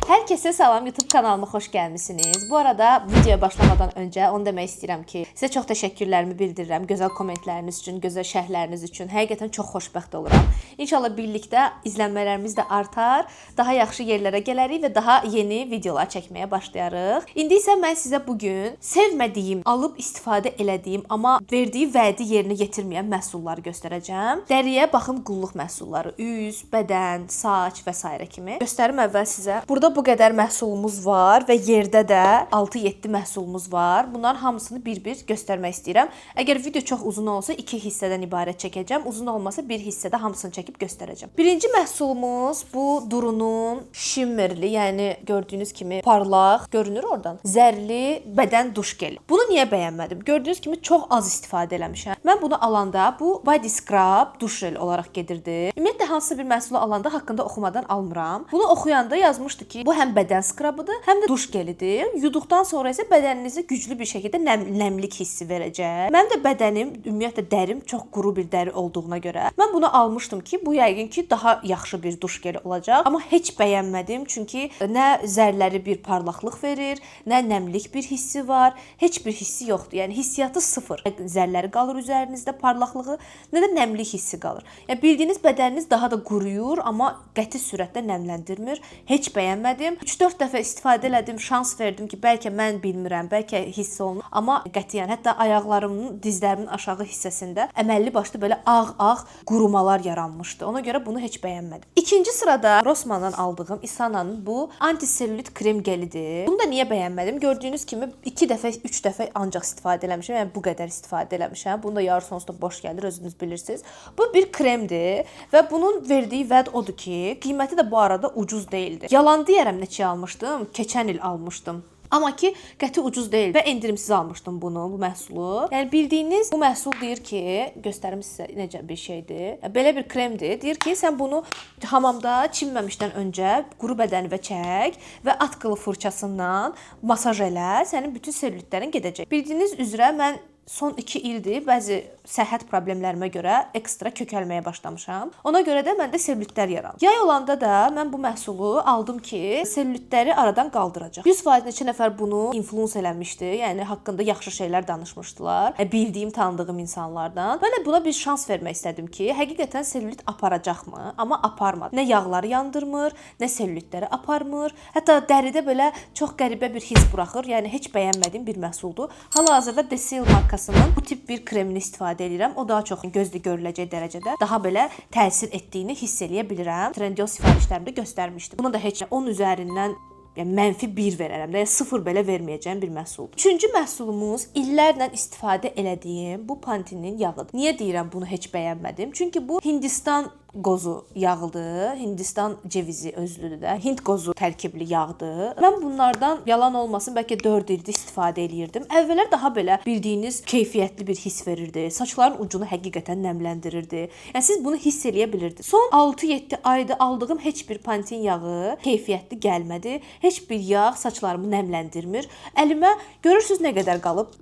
Hər kəsə salam, YouTube kanalıma xoş gəlmisiniz. Bu arada videoya başlamadan öncə onu demək istəyirəm ki, sizə çox təşəkkürlərimi bildirirəm. Gözəl kommentləriniz üçün, gözəl şərhləriniz üçün. Həqiqətən çox xoşbəxt oluram. İnşallah birlikdə izlənmələrimiz də artar, daha yaxşı yerlərə gələrik və daha yeni videolar çəkməyə başlayarıq. İndi isə mən sizə bu gün sevmədiyim, alıb istifadə elədiyim, amma verdiyi vədi yerinə yetirməyən məhsulları göstərəcəm. Dəriyə baxım qulluq məhsulları, üz, bədən, saç və s. kimi. Göstərim əvvəl sizə. Burada bu qədər məhsulumuz var və yerdə də 6-7 məhsulumuz var. Bunların hamısını bir-bir göstərmək istəyirəm. Əgər video çox uzun olsa 2 hissədən ibarət çəkəcəm. Uzun olmasa bir hissədə hamısını çəkib göstərəcəm. Birinci məhsulumuz bu Durunun shimmerli, yəni gördüyünüz kimi parlaq, görünür oradan. Zərli bədən duş geli. Bunu niyə bəyənmədim? Gördüyünüz kimi çox az istifadə eləmişəm. Mən bunu alanda bu body scrub duş jel olaraq gedirdi. Ümumiyyətlə hansısa bir məhsulu alanda haqqında oxumadan almıram. Bunu oxuyanda yazmışdı ki, bu həm bədən skrabıdır, həm də duş gelidir. Yuduqdan sonra isə bədəninizə güclü bir şəkildə nəmlik hissi verəcək. Mənim də bədənim, ümumiyyətlə dərim çox quru bir dəri olduğuna görə mən bunu almışdım ki, bu yəqin ki, daha yaxşı bir duş geli olacaq. Amma heç bəyənmədim, çünki nə zərləri bir parlaqlıq verir, nə nəmlik bir hissi var, heç bir hissi yoxdur. Yəni hissiyatı sıfır. Zərləri qalır üzərinizdə, parlaqlığı, nə də nəmlik hissi qalır. Yəni bildiyiniz bədəniniz daha da quruyur, amma qəti sürətdə nəmləndirmir. Heç bəyənmədim. 3-4 dəfə istifadə elədim, şans verdim ki, bəlkə mən bilmirəm, bəlkə hiss olunur, amma qətiyyən hətta ayaqlarımın, dizlərimin aşağı hissəsində əməlli başlı belə ağ-ağ qurumalar yaranmışdı. Ona görə bunu heç bəyənmədim. İkinci sırada Rossmanndan aldığım Isana'nın bu antiselülit krem gelidir. Bunu da niyə bəyənmədim? Gördüyünüz kimi 2 dəfə, 3 dəfə ancaq istifadə eləmişəm. Yəni bu qədər istifadə eləmişəm. Bunu da yarı sonsuz boş gəlir, özünüz bilirsiniz. Bu bir kremdir və bunun verdiyi vəd odur ki, qiyməti də bu arada ucuz deyildi. Yalan deyərəm neçə almışdım? Keçən il almışdım. Amma ki, qəti ucuz deyil və endirimsiz almışdım bunu, bu məhsulu. Yəni bildiyiniz bu məhsul deyir ki, göstərim sizə necə bir şeydir. Belə bir kremdir. Deyir ki, sən bunu hamamda çimməmişdən öncə quru bədənivə çək və at qılı fırçasından masaj elə, sənin bütün selülitlərin gedəcək. Bildiyiniz üzrə mən son 2 ildir bəzi səhhət problemlərimə görə ekstra kökəlməyə başlamışam. Ona görə də məndə selülitlər yaranır. Yay olanda da mən bu məhsulu aldım ki, selülitləri aradan qaldıracaq. 100% neçə nəfər bunu influence eləmişdi. Yəni haqqında yaxşı şeylər danışmışdılar. Bildiyim, tanıdığım insanlardan. Mən də buna bir şans vermək istədim ki, həqiqətən selülit aparacaqmı? Amma aparmadı. Nə yağları yandırmır, nə selülitləri aparmır. Hətta dəridə belə çox qəribə bir hiss buraxır. Yəni heç bəyənmədiyim bir məhsuldur. Hal-hazırda Desil markasının bu tip bir kremini istifadə edirəm. O daha çox gözlə görüləcək dərəcədə daha belə təsir etdiyini hiss eləyə bilirəm. Trendyol sifarişlərimdə göstərmişdim. Bunu da heç 10 üzərindən mənfi 1 verərəm də, 0 belə verməyəcəyim bir məhsuldur. Üçüncü məhsulumuz illərlə istifadə elədiyim bu Pantene'in yağıdır. Niyə deyirəm bunu heç bəyənmədim? Çünki bu Hindistan qozu yağıdır. Hindistan cevizi özlüdür də. Hind qozu tərkibli yağdır. Mən bunlardan yalan olmasın bəlkə 4 ildir istifadə eləyirdim. Əvvəllər daha belə bildiyiniz keyfiyyətli bir hiss verirdi. Saçların ucunu həqiqətən nəmləndirirdi. Yəni siz bunu hiss eləyə bilirdiniz. Son 6-7 ayda aldığım heç bir Pantene yağı keyfiyyətli gəlmədi. Heç bir yağ saçlarımı nəmləndirmir. Əlimə görürsüz nə qədər qalıb?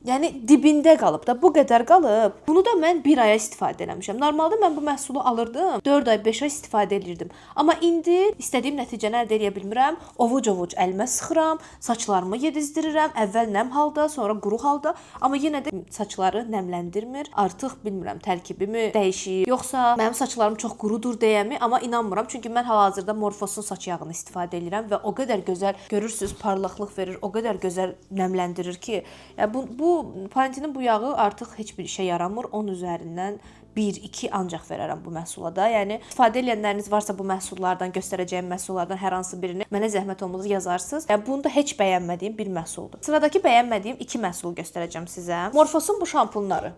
Yəni dibində qalıb da, bu qədər qalıb. Bunu da mən 1 aya istifadə eləmişəm. Normalda mən bu məhsulu alırdım, 4 ay, 5 ay istifadə edirdim. Amma indi istədiyim nəticəni əldə edə bilmirəm. Ovuc-ovuc əlimə sıxıram, saçlarımı yedizdirirəm. Əvvəl nəm halda, sonra quru halda. Amma yenə də saçları nəmləndirmir. Artıq bilmirəm, tərkibimi dəyişir. Yoxsa mənim saçlarım çox qurudur deyəmi, amma inanmıram. Çünki mən hal-hazırda Morphosun saç yağını istifadə edirəm və o qədər gözəl görürsüz, parlaqlıq verir, o qədər gözəl nəmləndirir ki, yəni bu Pantene'in bu yağı artıq heç bir işə yaramır. 10 üzərindən 1-2 ancaq verərəm bu məhsula da. Yəni istifadə edənləriniz varsa bu məhsullardan, göstərəcəyim məhsullardan hər hansı birini mənə zəhmət olmasa yazarsınız. Yəni bunu da heç bəyənmədiyim bir məhsuldur. Sıradakı bəyənmədiyim 2 məhsulu göstərəcəm sizə. Morphosun bu şampunları.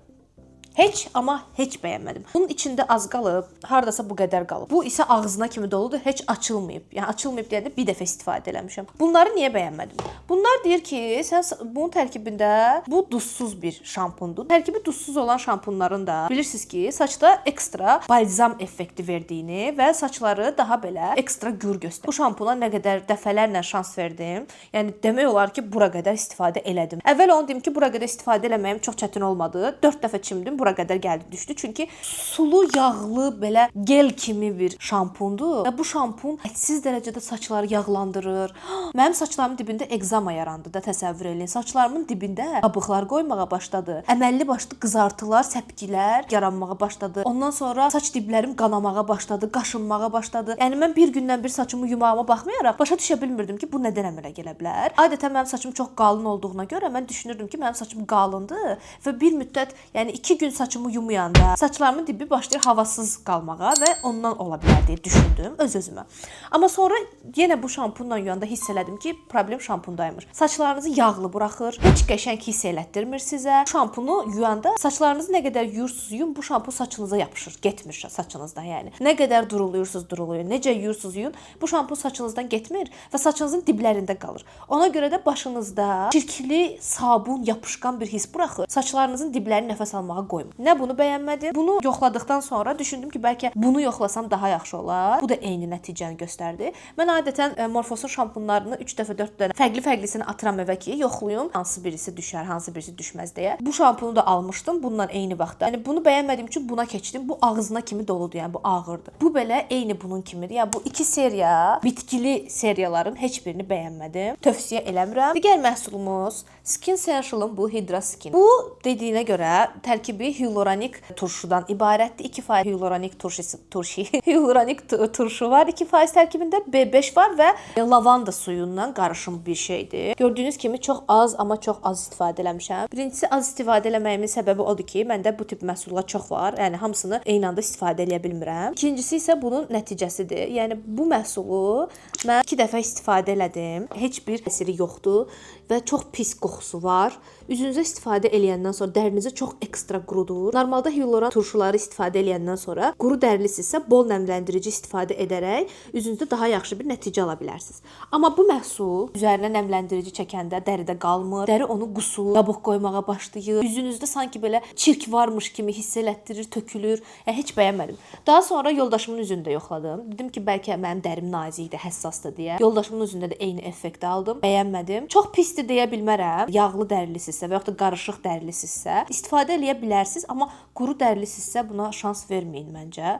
Heç, amma heç bəyənmədim. Bunun içində az qalıb, hardasa bu qədər qalıb. Bu isə ağzına kimi doludur, heç açılmayıb. Yəni açılmayıb deyəndə bir dəfə istifadə eləmişəm. Bunları niyə bəyənmədim? Bunlar deyir ki, sən bunun tərkibində bu duzsuz bir şampundur. Tərkibi duzsuz olan şampunların da bilirsiniz ki, saçda ekstra balzam effekti verdiyini və saçları daha belə ekstra gür göstərir. Bu şampuna nə qədər dəfələrlə şans verdim. Yəni demək olar ki, bura qədər istifadə elədim. Əvvəl onu deyim ki, bura qədər istifadə eləməyim çox çətin olmadı. 4 dəfə çimdim, bura bura qədər gəldi düşdü. Çünki sulu, yağlı, belə gel kimi bir şampundur. Və bu şampun hədsiz dərəcədə saçları yağlandırır. Mənim saçlarımın dibində egzama yarandı da, təsəvvür eləyin. Saçlarımın dibində qabıqlar qoymağa başladı. Əməlli başlı qızartılar, səpgilər yaranmağa başladı. Ondan sonra saç diblərim qanamağa başladı, qaşınmağa başladı. Yəni mən bir gündən bir saçımı yumağıma baxmayaraq başa düşə bilmirdim ki, bu nədən əmələ gələ bilər. Adətən mənim saçım çox qalın olduğuna görə mən düşünürdüm ki, mənim saçım qalındır və bir müddət, yəni 2 gün saçımı yumayanda saçlarımın dibi başlayır havasız qalmağa və ondan ola bilər deyə düşündüm öz-özümə. Amma sonra yenə bu şampunla yuyanda hiss elədim ki, problem şampundaymış. Saçlarınızı yağlı buraxır, heç qəşəng hiss elətdirmir sizə. Şampunu yuyanda saçlarınızı nə qədər yuyursunuz yuyun, bu şampun saçınıza yapışır, getmir saçınızdan yəni. Nə qədər duruluyursunuz duruluyun, necə yuyursunuz yuyun, bu şampun saçınızdan getmir və saçınızın diblərində qalır. Ona görə də başınızda çirkli, sabun, yapışqan bir hiss buraxır. Saçlarınızın diblərini nəfəs almağa qoymur. Nə bunu bəyənmədim. Bunu yoxladıqdan sonra düşündüm ki, bəlkə bunu yoxlasam daha yaxşı olar. Bu da eyni nəticəni göstərdi. Mən adətən Morphosun şampunlarını 3 dəfə 4 dənə fərqli-fərqlisini atıram evə ki, yoxluyum. Hansı birisi düşər, hansı birisi düşməz deyə. Bu şampunu da almışdım bundan eyni vaxtda. Yəni bunu bəyənmədiyim üçün buna keçdim. Bu ağzına kimi doludur, yəni bu ağırdır. Bu belə eyni bunun kimidir. Yəni bu iki seriya, bitkili seriyaların heç birini bəyənmədim. Tövsiyə eləmirəm. Digər məhsulumuz Skin Essential'ın bu Hydra Skin. Bu dediyinə görə tərkibi hyaluranik turşudan ibarətdir. 2% hyaluranik hyaluranik turşu var 2% tərkibində, B5 var və lavanda suyundan qarışım bir şeydir. Gördüyünüz kimi çox az, amma çox az istifadə eləmişəm. Birincisi az istifadə eləməyimin səbəbi odur ki, məndə bu tip məhsullar çox var. Yəni hamısını eyni anda istifadə eləyə bilmirəm. İkincisi isə bunun nəticəsidir. Yəni bu məhsulu mən 2 dəfə istifadə elədim. Heç bir təsiri yoxdur və çox pis qoxusu var. Üzünüzə istifadə eləyəndən sonra dərinizi çox ekstra qurudur. Normalda hyaluron turşuları istifadə eləyəndən sonra quru dərlisinizsə bol nəmləndirici istifadə edərək üzünüzdə daha yaxşı bir nəticə ala bilərsiniz. Amma bu məhsul üzərinə nəmləndirici çəkəndə dəridə qalmır. Dəri onu qusur, qabıq qoymağa başlayır. Üzünüzdə sanki belə çirk varmış kimi hiss elətdirir, tökülür. Yəni heç bəyənmədim. Daha sonra yoldaşımın üzündə yoxladım. Dedim ki, bəlkə mənim dərim nazikdir, həssasdır deyə. Yoldaşımın üzündə də eyni effekti aldım. Bəyənmədim. Çox pisdir deyə bilmərəm. Yağlı dərlisinizsə və yaxud da qarışıq dərlisinizsə istifadə eləyə bilərsiniz, amma quru dərlisinizsə buna şans verməyin məncə.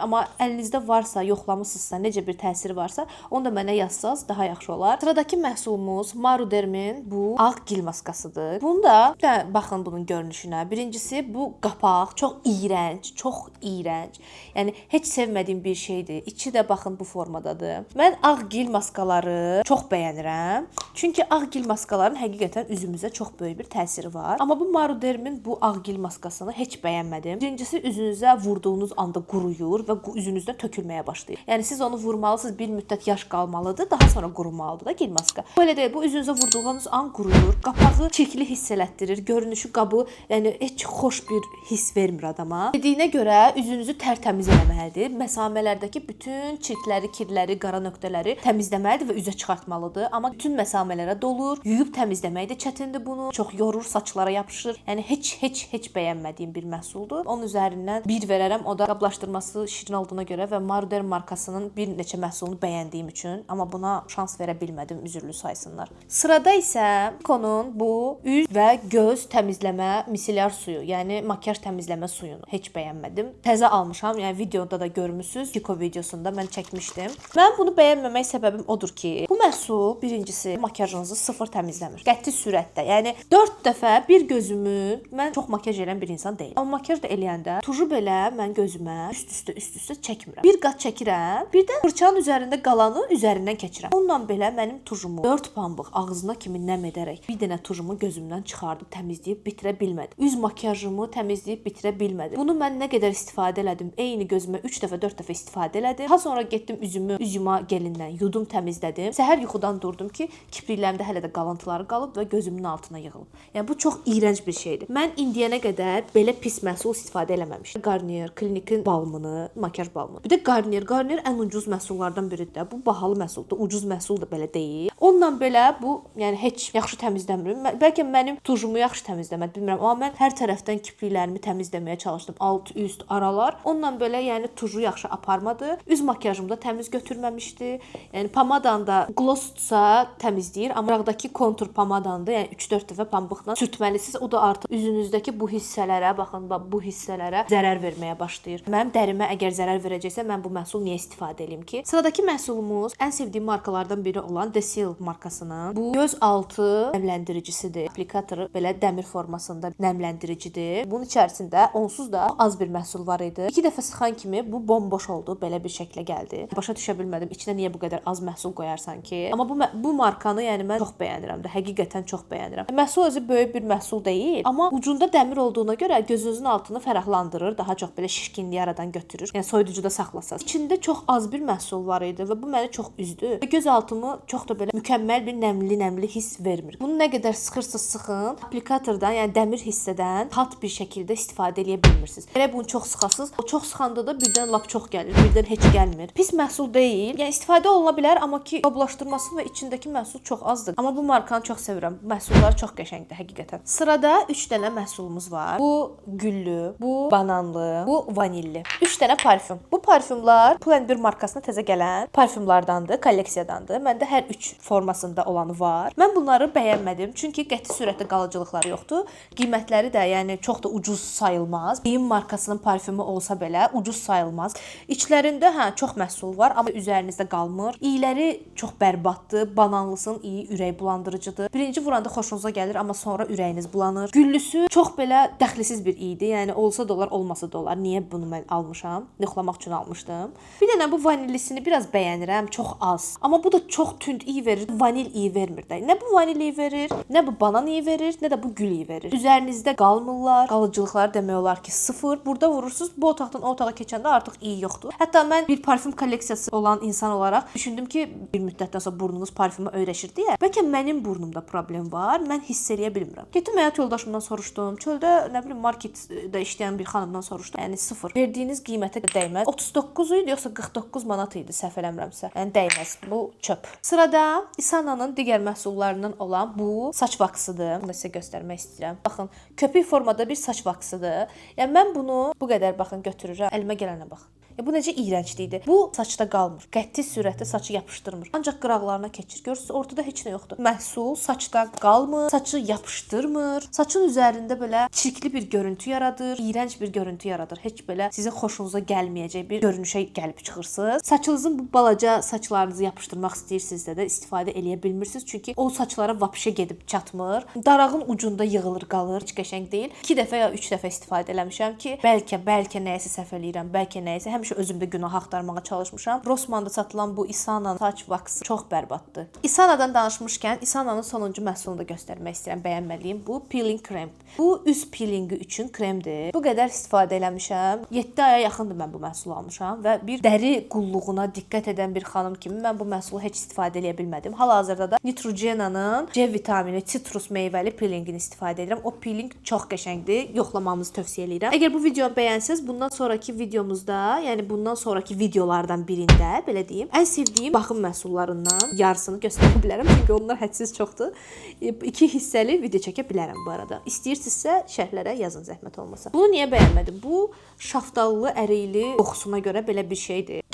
Amma əlinizdə varsa, yoxlamısınızsa, necə bir təsiri varsa, onu da mənə yazsaz daha yaxşı olar. Sıradakı məhsulumuz Marudermin bu ağ gil maskasıdır. Bunu da baxın bunun görünüşünə. Birincisi bu qapaq çox iyrənc, çox iyrənc. Yəni heç sevmədiyim bir şeydir. İçi də baxın bu formadadır. Mən ağ gil maskaları çox bəyənirəm. Çünki ağ gil maskaların həqiqətən üzümüzə çox böyük bir təsiri var. Amma bu Marudermin bu ağ gil maskasını heç bəyənmədim. Birincisi üzünüzə vurduğunuz anda quruyur və üzünüzdən tökülməyə başlayır. Yəni siz onu vurmalısınız, bir müddət yaş qalmalıdır, daha sonra qurumalıdır da gil maska. Belə deyil, bu üzünüzə vurduğunuz an quruyur, qapağı çirkli hiss elətdirir, görünüşü qabı, yəni heç xoş bir hiss vermir adama. Dediyinə görə üzünüzü tərtəmiz eləməlidir. Məsamələrdəki bütün çirkləri, kirləri, qara nöqtələri təmizləməlidir və üzə çıxartmalıdır. Amma bütün məsamələrə dolur. Yuyub təmizləmək də çətindir bunu. Çox yorur, saçlara yapışır. Yəni heç bəyənmədiyim bir məhsuldur. Onun üzərindən 1 verərəm. O da qablaşdırması şirin olduğuna görə və Maruder markasının bir neçə məhsulunu bəyəndiyim üçün. Amma buna şans verə bilmədim, üzrlü saysınlar. Sırada isə Konun bu üz və göz təmizləmə misellar suyu, yəni makiyaj təmizləmə suyunu heç bəyənmədim. Təzə almışam. Yəni videoda da görmüsüz. Kiko videosunda mən çəkmişdim. Mən bunu bəyənməmək səbəbim odur ki, bu məhsul birincisi makiyajınızı sıfır təmizləmir. Qəti sürətdə. Yəni 4 dəfə bir gözümü mən çox makiyaj edən bir insan deyiləm. Amma makiyaj da eləyəndə tuju belə mən gözümə üst-üstə çəkmirəm. Bir qat çəkirəm, bir də fırçanın üzərində qalanı üzərindən keçirəm. Onunla belə mənim tujumu 4 pambıq ağzına kimi nəm edərək bir dənə tujumu gözümdən çıxardıb təmizləyib bitirə bilmədim. Üz makiyajımı təmizləyib bitirə bilmədim. Bunu mən nə qədər istifadə elədim? Eyni gözümə 3 dəfə 4 dəfə istifadə elədim. Daha sonra getdim üzümü yuma gelindən yudum təmizlədim. Səhər yuxudan durdum ki, kipriklərimdə hələ də qalıntıları qalıb və gözümün altına yığılıb. Yəni bu çox iyrənc bir şeydir. Mən indiyənə qədər belə pis məhsul istifadə eləməmişdim. Garnier, Clinique-in balmını, makiyaj balmını. Bir də Garnier ən ucuz məhsullardan biridir. Bu bahalı məhsuldur, ucuz məhsul da belə deyil. Onunla belə bu, yəni heç yaxşı təmizləmir. Bəlkə mənim tujumu yaxşı təmizləmədi, bilmirəm. Amma mən hər tərəfdən kipriklərimi təmizləməyə çalışdım. Alt, üst, aralar. Onunla belə yəni tuju yaxşı aparmadı. Üz makiyajımı da təmiz götürməmişdi. Yəni pamadan da glosssa təmizləyir, amma buradakı kontur pamadan da yəni 3-4 dəfə pambıqla sürtməlisiniz. O da artıq üzünüzdəki bu hissləri hissələrə, baxın, bu hissələrə zərər verməyə başlayır. Mənim dərimə əgər zərər verəcəksə, mən bu məhsul niyə istifadə edeyim ki? Sıradakı məhsulumuz ən sevdiyim markalardan biri olan Desil markasının bu göz altı nəmləndiricisidir. Aplikatoru belə dəmir formasında nəmləndiricidir. Bunun içərisində onsuz da az bir məhsul var idi. 2 dəfə sıxan kimi bu bomboş oldu, belə bir şəklə gəldi. Başa düşə bilmədim, içinə niyə bu qədər az məhsul qoyarsan ki? Amma bu markanı yəni mən çox bəyənirəm də, həqiqətən çox bəyənirəm. Məhsul özü böyük bir məhsul deyil, amma ucunda dəmir olduğuna görə gözünüzün altını fərahlandırır, daha çox belə şişkinlik yaradan götürür. Yəni soyuducuda saxlasaz. İçində çox az bir məhsul var idi və bu məni çox üzdü. Və göz altımı çox da belə mükəmməl bir nəmli hiss vermir. Bunu nə qədər sıxırsınız sıxın, aplikatordan, yəni dəmir hissədən rahat bir şəkildə istifadə edə bilmirsiniz. Elə bunu çox sıxasınız, o çox sıxanda da birdən lap çox gəlir, birdən heç gəlmir. Pis məhsul deyil. Yəni istifadə oluna bilər, amma ki qablaşdırması və içindəki məhsul çox azdır. Amma bu markanı çox sevirəm. Məhsulları çox qəşəngdir həqiqətən. Sırada 3 dənə məhsulumuz var. Bu güllü, bu bananlı, bu vanilli. 3 dənə parfüm. Bu parfümlar Pull&Bear markasına təzə gələn parfümlardandır, kolleksiyadandır. Məndə hər 3 formasında olanı var. Mən bunları bəyənmədim, çünki qəti sürətdə qalıcılıqları yoxdur. Qiymətləri də yəni çox da ucuz sayılmaz. Beyin markasının parfümü olsa belə ucuz sayılmaz. İçlərində çox məhsul var, amma üzərinizdə qalmır. İyləri çox bərbaddır. Bananlısının iyi ürək bulandırıcıdır. Birinci vuranda xoşunuza gəlir, amma sonra ürəyiniz bulanır. Güllüsü çox belə dəxlisiz bir iydir. Yəni olsa da olar, olmasa da olar. Niyə bunu mən almışam? Yoxlamaq üçün almışdım. Bir dənə bu vanillisini biraz bəyənirəm, çox az. Amma bu da çox tünd iyi verir. Vanil iyi vermir də. Nə bu vanil iyi verir, nə bu banan iyi verir, nə də bu gül iyi verir. Üzərinizdə qalmırlar. Qalıcılıqları demək olar ki, sıfır. Burada vurursunuz, bu otaqdan o otağa keçəndə artıq iyi yoxdur. Hətta mən bir parfüm kolleksiyası olan insan olaraq düşündüm ki, bir müddətdən sonra burnunuz parfümə öyrəşir deyə. Bəlkə mənim burnumda problem var, mən hiss eləyə bilmirəm. Getdim həyat yoldaşımdan soruşdum. Çöldə nə bilim marketdə işləyən bir xanımdan soruşdum. Yəni sıfır. Verdiyiniz qiymətə dəyməz. 39 idi yoxsa 49 manat idi, səhv eləmirəmsə. Yəni dəyməz. Bu çöp. Sırada Isana'nın digər məhsullarından olan bu saç vaksıdır. Bunu sizə göstərmək istəyirəm. Baxın, köpük formada bir saç vaksıdır. Yəni mən bunu bu qədər baxın götürürəm. Əlimə gələnə bax. Ya bu necə iyrənclikdir. Bu saçda qalmır. Qəti sürətdə saçı yapışdırmır. Ancaq qıraqlarına keçir. Görürsüz, ortada heç nə yoxdur. Məhsul saçda qalmır, saçı yapışdırmır. Saçın üzərində belə çirkli bir görüntü yaradır, iyrənc bir görüntü yaradır. Heç belə sizin xoşunuza gəlməyəcək bir görünüşə gəlib çıxırsınız. Saçınızın bu balaca saçlarınızı yapışdırmaq istəyirsinizsə də istifadə eləyə bilmirsiniz. Çünki o saçlara vapşe gedib çatmır. Darağın ucunda yığılır, qalır. Heç qəşəng deyil. 2 dəfə ya 3 dəfə istifadə eləmişəm ki, bəlkə nəyisə səhv eləyirəm, bəlkə nəyisə. Həmişə özümdə günah axtarmağa çalışmışam. Rossmanda satılan bu Isana'nın saç vaksı çox bərbaddır. Isana'dan danışmışkən, Isana'nın sonuncu məhsulunu da göstərmək istəyirəm, bəyənməliyim. Bu peeling krem. Bu üz peelingi üçün kremdir. Bu qədər istifadə eləmişəm. 7 aya yaxındır mən bu məhsulu almışam və bir dəri qulluğuna diqqət edən bir xanım kimi mən bu məhsulu heç istifadə eləyə bilmədim. Hal-hazırda da Neutrogena'nın C vitamini, sitrus meyvəli peelingini istifadə edirəm. O peeling çox qəşəngdir. Yoxlamağınızı tövsiyə edirəm. Əgər bu videonu bəyənsəz, bundan sonraki videomuzda, yəni bundan sonraki videolardan birində, belə deyim, ən sevdiyim baxım məhsullarından yarısını göstərə bilərəm, çünki onlar hədsiz çoxdur. 2 hissəli video çəkə bilərəm bu arada. İstəyirsinizsə şərhlərə yazın, zəhmət olmasa. Bunu niyə bəyənmədim? Bu şaftallı, ərikli qoxusuna görə belə bir şeydir.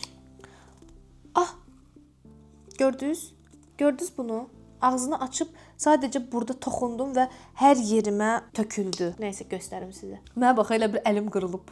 Ah! Gördünüz? Gördünüz bunu? Ağzını açıb sadəcə burada toxundum və hər yerimə töküldü. Nəysə göstərim sizə. Mənə bax, elə bir əlim qırılıb.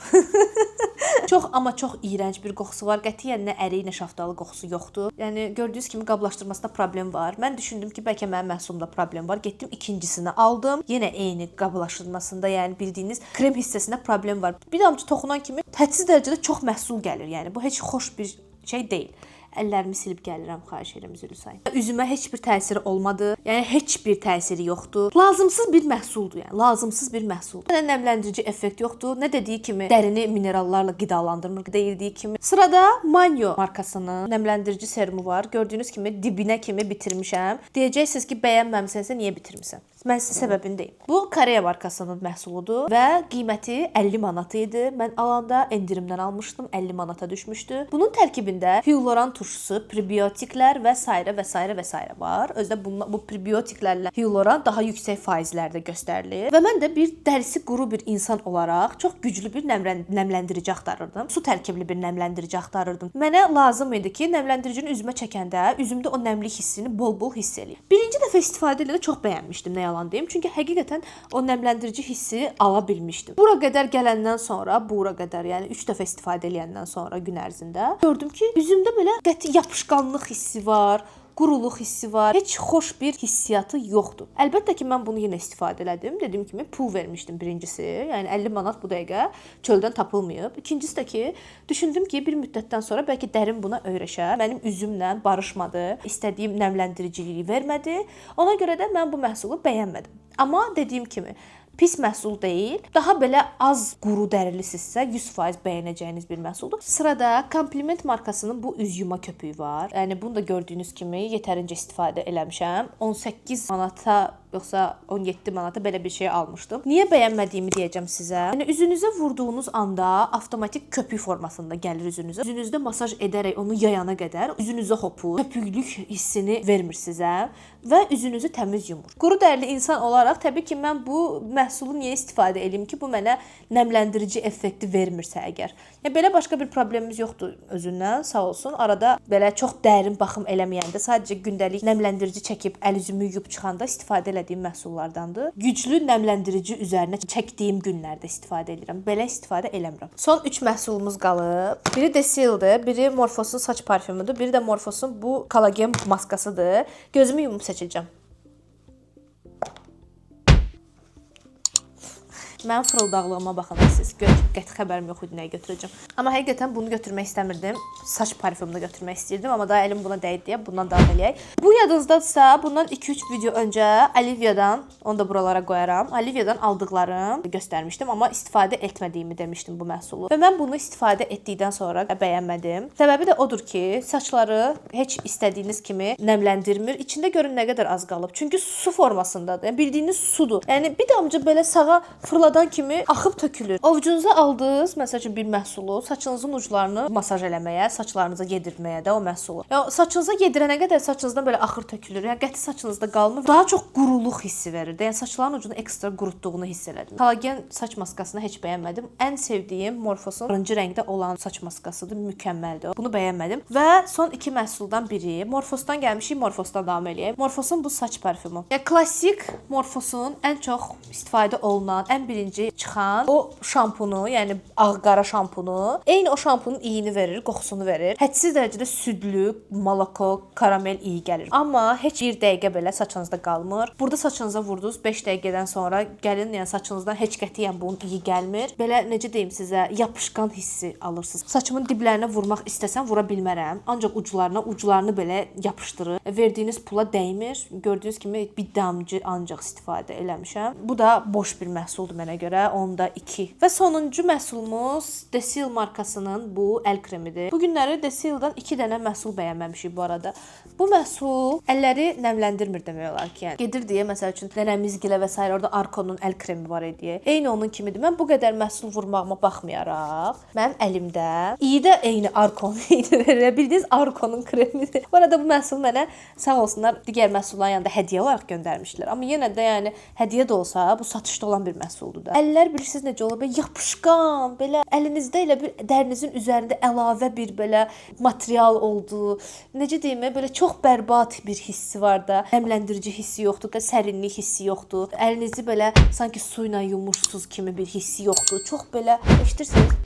Amma çox iyrənc bir qoxusu var. Qətiyyən nə ərik, nə şaftalı qoxusu yoxdur. Yəni gördüyünüz kimi qablaşdırmasında problem var. Mən düşündüm ki, bəlkə mənim məhsulumda problem var. Getdim ikincisini aldım. Yenə eyni qablaşdırmasında, yəni bildiyiniz krem hissəsində problem var. Bir damcı toxunan kimi hədsiz dərəcədə çox məhsul gəlir. Yəni bu heç xoş bir şey deyil. Əllərimi silib gəlirəm, xahiş edirəm, üzr istəyirəm. Üzümə heç bir təsiri olmadı. Yəni heç bir təsiri yoxdur. Lazımsız bir məhsuldur, yəni lazımsız bir məhsuldur. Nə nəmləndirici effekt yoxdur, nə dediyi kimi dərini minerallarla qidalandırmır, deyildiyi kimi. Sırada Manyo markasının nəmləndirici serumu var. Gördüyünüz kimi dibinə kimi bitirmişəm. Deyəcəksiniz ki, bəyənməmisənsə niyə bitirmisən? Mən sizə səbəbini deyim. Bu Koreya markasının məhsuludur və qiyməti 50 manat idi. Mən alanda endirimdən almışdım, 50 manata düşmüşdü. Bunun tərkibində hyaluron turşusu, prebiotiklər və s. var. Özdə bu prebiotiklərlə hyaluron daha yüksək faizlərdə göstərilir. Və mən də bir dərisi quru bir insan olaraq çox güclü bir nəmləndirici axtarırdım. Su tərkibli bir nəmləndirici axtarırdım. Mənə lazım idi ki, nəmləndiricini üzümə çəkəndə üzümdə o nəmlik hissini bol-bol hiss eləyim. Birinci dəfə istifadə edəndə çox bəyənmişdim, nə yalan deyim. Çünki həqiqətən o nəmləndirici hissi ala bilmişdim. Bura qədər gələndən sonra, yəni 3 dəfə istifadə edəndən sonra gün ərzində gördüm ki, üzümdə belə qəti yapışqanlıq hissi var, quruluq hissi var. Heç xoş bir hissiyatı yoxdur. Əlbəttə ki, mən bunu yenə istifadə elədim. Dediyim kimi pul vermişdim birincisi. Yəni 50 manat bu dəqiqə çöldən tapılmayıb. İkincisi də ki, düşündüm ki, bir müddətdən sonra bəlkə dərin buna öyrəşər. Mənim üzümlə barışmadı. İstədiyim nəmləndiriciliyi vermədi. Ona görə də mən bu məhsulu bəyənmədim. Amma dediyim kimi pis məhsul deyil. Daha belə az quru dərilisinizsə 100% bəyənəcəyiniz bir məhsuldur. Sırada Kompliment markasının bu üz yuma köpüyü var. Yəni bunu da gördüyünüz kimi yetərincə istifadə eləmişəm. 18 manata yoxsa 17 manata belə bir şey almışdım. Niyə bəyənmədiyimi deyəcəm sizə. Yəni üzünüzə vurduğunuz anda avtomatik köpük formasında gəlir üzünüzə. Üzünüzdə masaj edərək onu yayana qədər üzünüzə hopur. Köpüklük hissini vermir sizə və üzünüzü təmiz yumur. Quru dərili insan olaraq təbii ki, mən bu məhsulu niyə istifadə edeyim ki, bu mənə nəmləndirici effekti vermirsə əgər. Yəni belə başqa bir problemimiz yoxdur özündən, sağ olsun. Arada belə çox dərin baxım eləməyəndə, sadəcə gündəlik nəmləndirici çəkib əl üzümü yuyub çıxanda istifadə etdiyim məhsullardandır. Güclü nəmləndirici üzərinə çəkdiyim günlərdə istifadə edirəm. Belə istifadə eləmirəm. Son 3 məhsulumuz qalıb. Biri Decil'dir, biri Morphosun saç parfümüdür, biri də Morphosun bu kollagen maskasıdır. Gözümü yumub seçəcəm. Mənim fırıldaqlığıma baxın siz. Qəti xəbərim yox idi nəyə götürəcəm. Amma həqiqətən bunu götürmək istəmirdim. Saç parfümünü götürmək istirdim, amma daha əlim buna dəydi deyə bundan davam eləyək. Bu yadınızdadsa, bundan 2-3 video öncə Olivia'dan, onu da buralara qoyaram. Olivia'dan aldıqlarım göstərmişdim, amma istifadə etmədiyimi demişdim bu məhsulu. Və mən bunu istifadə etdikdən sonra bəyənmədim. Səbəbi də odur ki, saçları heç istədiyiniz kimi nəmləndirmir. İçində görün nə qədər az qalıb. Çünki su formasındadır. Yəni bildiyiniz sudur. Yəni bir damcı belə sağa fırladan kimi axıb tökülür. Ovucunuza aldınız, məsəl üçün bir məhsulu, saçınızın uclarını masaj eləməyə, saçlarınıza yedirməyə də o məhsulu. Yəni saçınıza yedirənə qədər saçınızdan belə axır tökülür. Yəni qəti saçınızda qalmır. Daha çox quruluq hissi verir. Yəni saçların ucunu ekstra qurutduğunu hiss elədim. Kollagen saç maskasını heç bəyənmədim. Ən sevdiyim Morphosun turuncu rəngdə olan saç maskasıdır. Mükəmməldir. Bunu bəyənmədim. Və son 2 məhsuldan biri Morphosdan gəlmişik, Morphosdan davam eləyək. Morphosun bu saç parfümü. Yəni klassik Morphosun ən çox istifadə olunan, ən birinci çıxan o şampunu, yəni ağ-qara şampunu, eyni o şampunun iyini verir, qoxusunu verir. Hədsiz dərəcədə südlü, malako, karamel iyi gəlir. Amma heç bir dəqiqə belə saçınızda qalmır. Burada saçınıza vurdunuz 5 dəqiqədən sonra gəlin, yəni saçınızdan heç qətiyyən bunun iyi gəlmir. Belə necə deyim sizə, yapışqan hissi alırsınız. Saçımın diblərinə vurmaq istəsəm vura bilmərəm. Ancaq uclarını belə yapışdırır. Verdiyiniz pula dəymir. Gördüyünüz kimi bir damcı ancaq istifadə eləmişəm. Bu da boş bir məhsuldur mənə görə. Onda 2. Və sonuncu məhsulumuz Decil markasının bu əl kremidir. Bu günləri Decil'dan 2 dənə məhsul bəyənməmişik bu arada. Bu məhsul əlləri nəmləndirmir demək olar ki. Yəni gedir deyə məsəl üçün nənəmizgilə və s. orada Arkonun əl kremi var idi. Eyni onun kimidir. Mən bu qədər məhsul vurmağıma baxmayaraq, mənim əlimdə iyi də eyni Arkon idi verir. Bildiniz Arkonun kremidir. Bu arada bu məhsul mənə sağ olsunlar digər məhsulların yanında hədiyyə olaraq göndərmişdilər. Amma yenə də yəni hədiyyə də olsa bu satışda olan bir məhsuldur da. Əllər bilirsiniz necə olur? Belə yapışqan, belə əlinizdə elə bir dərinizin üzərində əlavə bir belə material oldu. Necə deyim, belə çox bərbad bir hissi var da. Nəmləndirici hissi yoxdur da, sərinlik hissi yoxdur. Əlinizi belə sanki su ilə yumursunuz kimi bir hissi yoxdur. Çox belə, eşidirsiniz?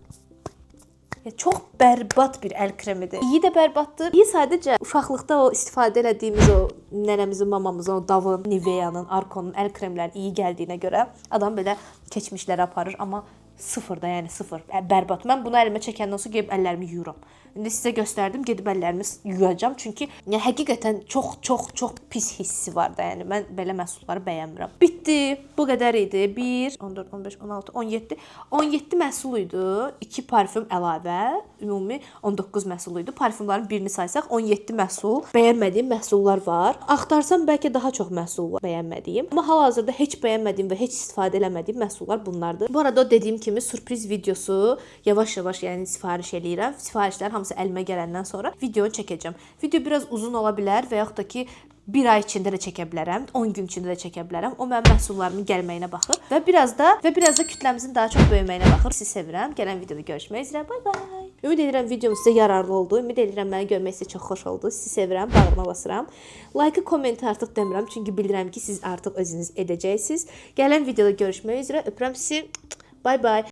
Çox bərbad bir əl kremidir. İyi də bərbaddır. İyi sadəcə uşaqlıqda o istifadə etdiyimiz o nənəmizin, mamamızın, o Davın, Nivea'nın, Arkonun əl kremlərinin iyi gəldiyinə görə adam belə keçmişlərə aparır, amma sıfırda, yəni sıfır. Bərbad. Mən bunu əlimə çəkəndən sonra gedib əllərimi yuyuram. İndi sizə göstərdim, gedib əllərimi yuyacam. Çünki yəni həqiqətən çox pis hissi var da. Yəni mən belə məhsulları bəyənmirəm. Bitdi. Bu qədər idi. 1 14 15 16 17 17 məhsul idi. 2 parfüm əlavə, ümumi 19 məhsul idi. Parfümlərin birini saysaq 17 məhsul. Bəyənmədiyim məhsullar var. Axtarsam bəlkə daha çox məhsul var bəyənmədiyim. Amma hal-hazırda heç bəyənmədiyim və heç istifadə eləmədiyim məhsullar bunlardır. Bu arada dediyim kimi sürpriz videosu yavaş-yavaş yəni sifariş eləyirəm. Sifarişlər hamısı əlimə gələndən sonra video çəkəcəm. Video biraz uzun ola bilər və yaxud da ki bir ay içində də çəkə bilərəm, 10 gün içində də çəkə bilərəm. O mənim məhsullarımın gəlməyinə baxır və biraz da kütləmizin daha çox böyüməyinə baxır. Sizi sevirəm. Gələn videoda görüşmək üzrə. Bay bay. Ümid edirəm videom sizə yararlı oldu. Ümid edirəm məni görmək sizə çox xoş oldu. Sizi sevirəm, bağrıma basıram. Like-ı, kommenti artıq demirəm, çünki bilirəm ki siz artıq özünüz edəcəksiniz. Gələn videoda görüşmək üzrə. Öpürəm sizi. Bay bay.